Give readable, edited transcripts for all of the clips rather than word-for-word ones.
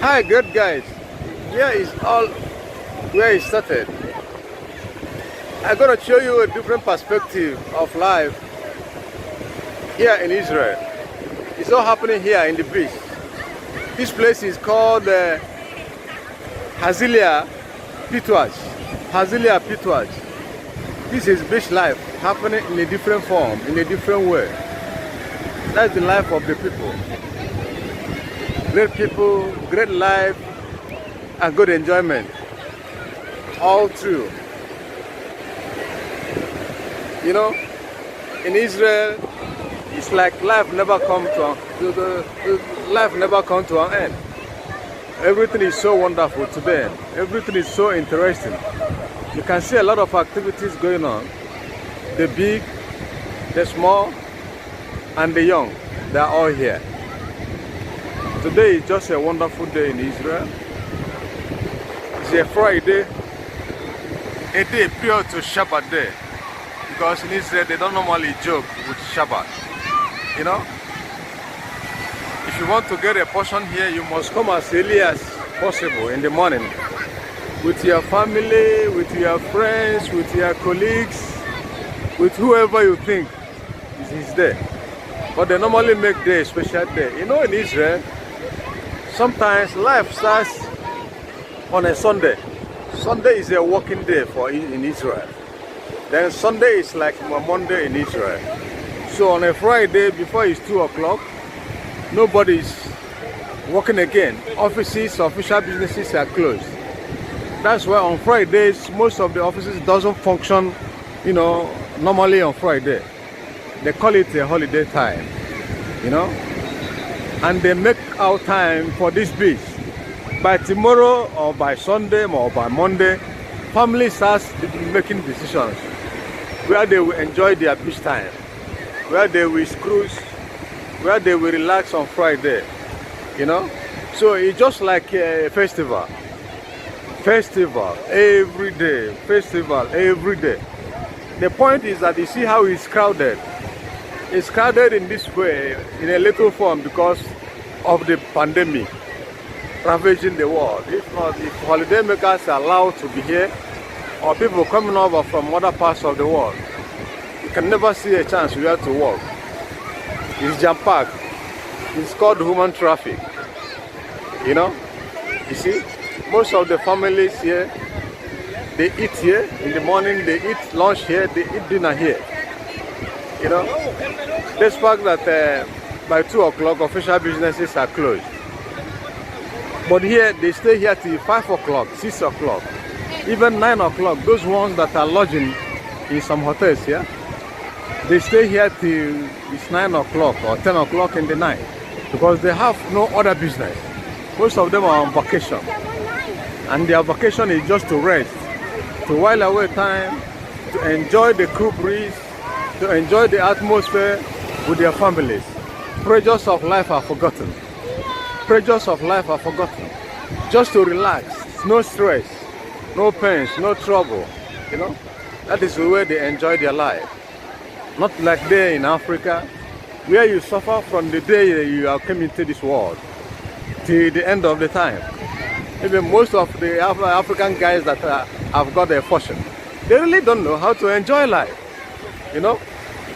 Hi, good guys. Here is all where it started. I'm gonna show you a different perspective of life here in Israel. It's all happening here in the beach. This place is called Hazilia Pitwaj. Hazilia Pitwaj. This is beach life happening in a different form, in a different way. That's the life of the people, great life, and good enjoyment. All true. You know, in Israel, it's like life never come to an end. Everything is so wonderful to them. Everything is so interesting. You can see a lot of activities going on. The big, the small, and the young. They are all here. Today is just a wonderful day in Israel. It's a Friday, a day prior to Shabbat day. Because in Israel they don't normally joke with Shabbat. You know? If you want to get a portion here, you must come as early as possible in the morning. With your family, with your friends, with your colleagues, with whoever you think is there. But they normally make day a special day. You know, in Israel, sometimes life starts on a Sunday. Sunday is a working day in Israel. Then Sunday is like a Monday in Israel. So on a Friday, before it's 2 o'clock, nobody's working again. Offices, official businesses are closed. That's why on Fridays, most of the offices doesn't function, you know, normally on Friday. They call it a holiday time, you know. And they make out time for this beach. By tomorrow or by Sunday or by Monday, families start making decisions where they will enjoy their beach time, where they will cruise, where they will relax on Friday, you know. So it's just like a festival. Festival every day, festival every day. The point is that you see how it's crowded. It's crowded in this way, in a little form, because of the pandemic ravaging the world. If not, if holiday makers are allowed to be here, or people coming over from other parts of the world, you can never see a chance where to walk. It's jam-packed. It's called human traffic. You know? You see? Most of the families here, they eat here in the morning, they eat lunch here, they eat dinner here. You know, despite that by 2 o'clock official businesses are closed. But here, they stay here till 5 o'clock, 6 o'clock, even 9 o'clock. Those ones that are lodging in some hotels here, they stay here till it's 9 o'clock or 10 o'clock in the night because they have no other business. Most of them are on vacation. And their vacation is just to rest, to while away time, to enjoy the cool breeze, to enjoy the atmosphere with their families. Pressures of life are forgotten. Pressures of life are forgotten. Just to relax, no stress, no pains, no trouble. You know, that is the way they enjoy their life. Not like there in Africa, where you suffer from the day you are coming to this world till the end of the time. Even most of the African guys that have got their fortune, they really don't know how to enjoy life. You know,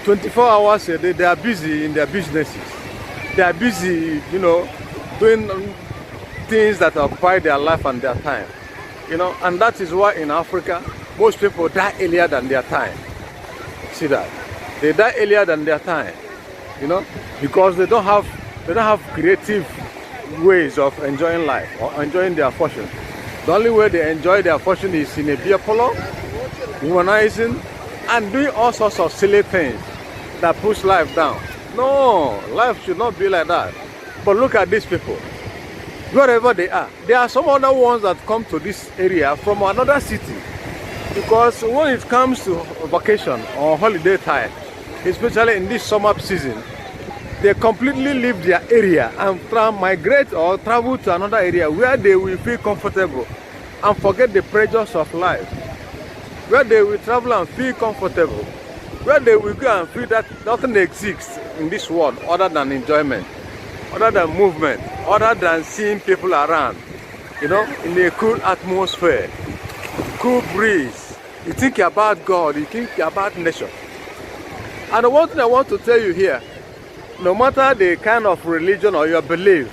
24 hours a day, they are busy in their businesses. They are busy, you know, doing things that occupy their life and their time. You know, and that is why in Africa, most people die earlier than their time. See that? They die earlier than their time. You know, because they don't have creative ways of enjoying life or enjoying their fortune. The only way they enjoy their fortune is in a beer parlor, humanizing, and doing all sorts of silly things that push life down. No, life should not be like that. But look at these people. Wherever they are, there are some other ones that come to this area from another city. Because when it comes to vacation or holiday time, especially in this summer season, they completely leave their area and migrate or travel to another area where they will feel comfortable and forget the pressures of life. Where they will travel and feel comfortable. Where they will go and feel that nothing exists in this world other than enjoyment. other than movement, other than seeing people around, you know, in a cool atmosphere, cool breeze. You think about God, you think about nature. And the one thing I want to tell you here, no matter the kind of religion or your belief,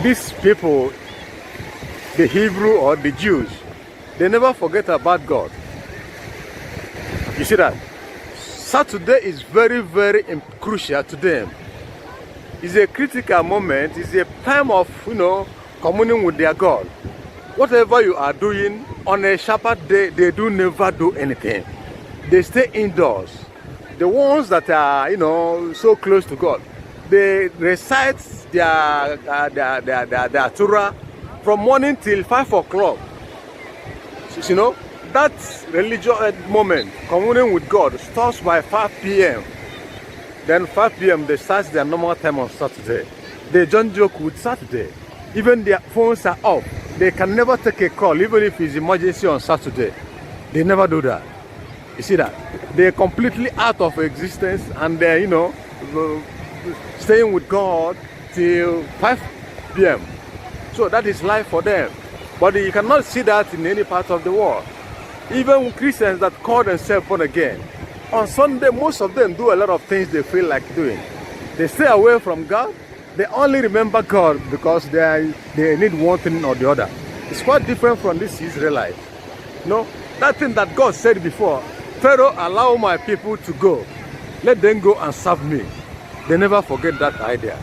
these people, the Hebrew or the Jews, they never forget about God. You see that? Saturday is very, very crucial to them. It's a critical moment. It's a time of, you know, communing with their God. Whatever you are doing on a Shabbat day, they do never do anything. They stay indoors. The ones that are, you know, so close to God, they recite their Torah from morning till 5 o'clock. You know, that religious moment, communing with God, starts by 5 p.m. Then 5 p.m. they start their normal time on Saturday. They don't joke with Saturday. Even their phones are off. They can never take a call, even if it's emergency on Saturday. They never do that. You see that? They're completely out of existence, and they're, you know, staying with God till 5 p.m. So that is life for them. But you cannot see that in any part of the world. Even Christians that call themselves born again, on Sunday, most of them do a lot of things they feel like doing. They stay away from God. They only remember God because they need one thing or the other. It's quite different from this Israelites. You know, that thing that God said before, Pharaoh, allow my people to go. Let them go and serve me. They never forget that idea.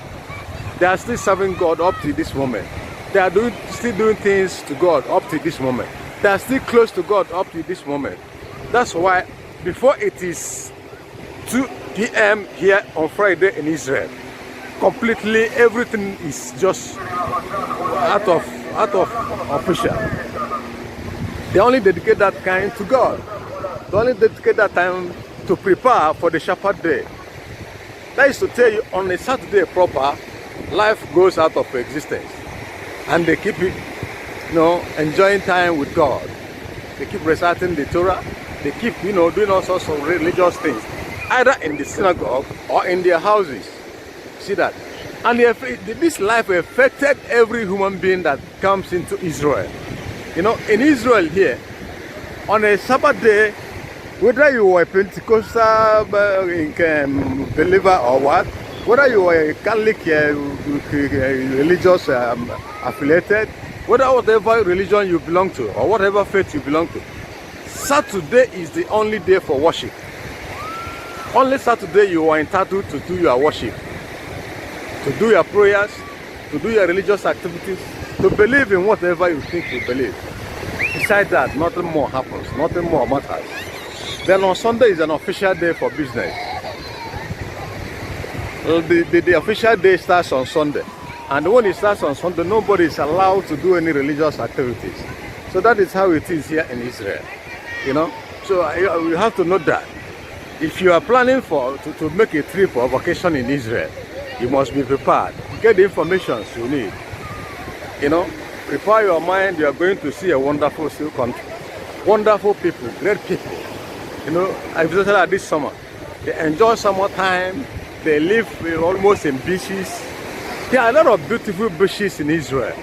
They are still serving God up to this moment. They are still doing things to God up to this moment. They are still close to God up to this moment. That's why before it is 2 p.m. here on Friday in Israel, completely everything is just out of official. They only dedicate that time to God. They only dedicate that time to prepare for the Shabbat day. That is to tell you, on a Saturday proper, life goes out of existence. And they keep it, you know, enjoying time with God. They keep reciting the Torah. They keep, you know, doing all sorts of religious things, either in the synagogue or in their houses. See that? And this life affected every human being that comes into Israel. You know, in Israel here, on a Sabbath day, whether you were a Pentecostal believer or what, whether you were a Catholic religious affiliated, whatever religion you belong to or whatever faith you belong to, Saturday is the only day for worship. Only Saturday you are entitled to do your worship, to do your prayers, to do your religious activities, to believe in whatever you think you believe. Besides that, nothing more happens, nothing more matters. Then on Sunday is an official day for business. The official day starts on Sunday. And when it starts on Sunday, nobody is allowed to do any religious activities. So that is how it is here in Israel. You know, so you have to know that. If you are planning to make a trip or vacation in Israel, you must be prepared. Get the information you need. You know, prepare your mind. You are going to see a wonderful country, wonderful people, great people. You know, I visited her this summer. They enjoy summertime. They live almost in beaches. There are a lot of beautiful beaches in Israel.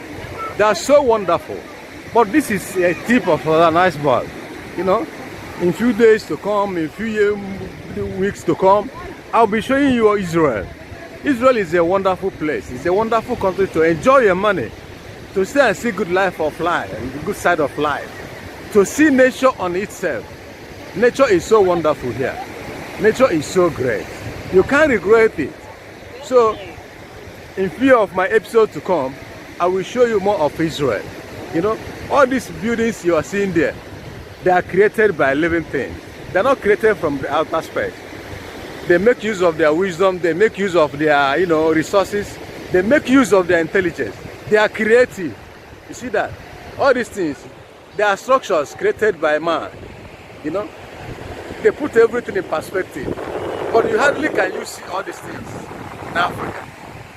They are so wonderful. But this is a tip of an iceberg. You know, in few days to come, in few weeks to come, I'll be showing you Israel. Israel is a wonderful place. It's a wonderful country to enjoy your money, to stay and see good life of life and the good side of life, to see nature on itself. Nature is so wonderful here. Nature is so great. You can't regret it. So, in few of my episodes to come, I will show you more of Israel. You know, all these buildings you are seeing there, they are created by living things. They are not created from the outer space. They make use of their wisdom. They make use of their, you know, resources. They make use of their intelligence. They are creative. You see that? All these things, they are structures created by man. You know, they put everything in perspective. But you hardly can you see all these things in Africa.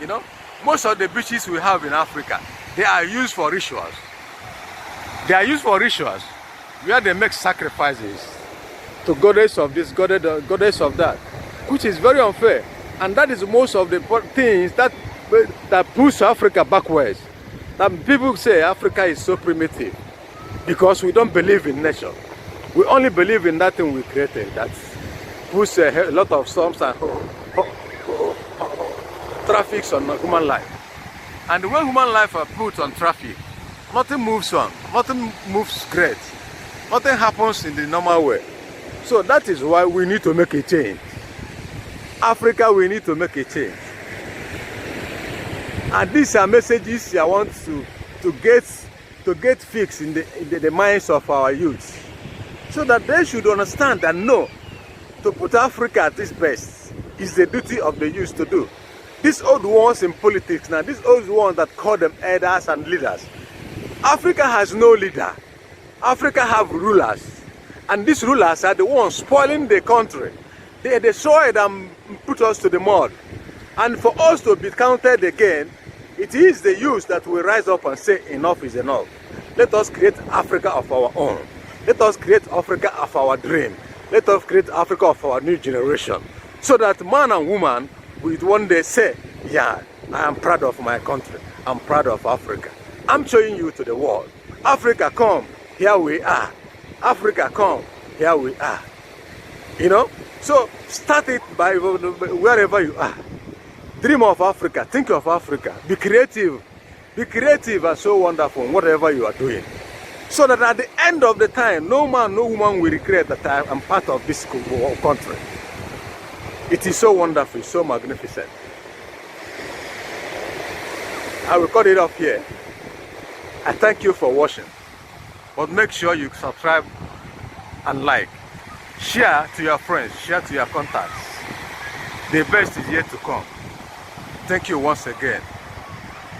You know, most of the beaches we have in Africa, they are used for rituals. They are used for rituals where they make sacrifices to goddess of this, goddess of that, which is very unfair. And that is most of the things that push Africa backwards. That people say Africa is so primitive because we don't believe in nature. We only believe in that thing we created that puts a lot of storms and traffics on human life. And when human life are put on traffic, nothing moves on, nothing moves great, nothing happens in the normal way. So that is why we need to make a change. Africa, we need to make a change. And these are messages I want to get fixed in the minds of our youth, so that they should understand and know to put Africa at its best is the duty of the youth to do. These old ones in politics now, these old ones that call them elders and leaders. Africa has no leader. Africa have rulers. And these rulers are the ones spoiling the country. They destroyed and put us to the mud. And for us to be counted again, it is the youth that will rise up and say enough is enough. Let us create Africa of our own. Let us create Africa of our dream. Let us create Africa of our new generation. So that man and woman will one day say, yeah, I am proud of my country. I'm proud of Africa. I'm showing you to the world. Africa, come, here we are. Africa, come, here we are. You know? So start it by wherever you are. Dream of Africa, think of Africa, be creative. Be creative and so wonderful in whatever you are doing. So that at the end of the time, no man, no woman will regret that I am part of this country. It is so wonderful, so magnificent. I will cut it off here. I thank you for watching. But make sure you subscribe and like. Share to your friends, share to your contacts. The best is yet to come. Thank you once again.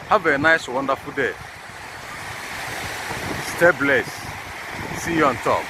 Have a nice, wonderful day. Stay blessed. See you on top.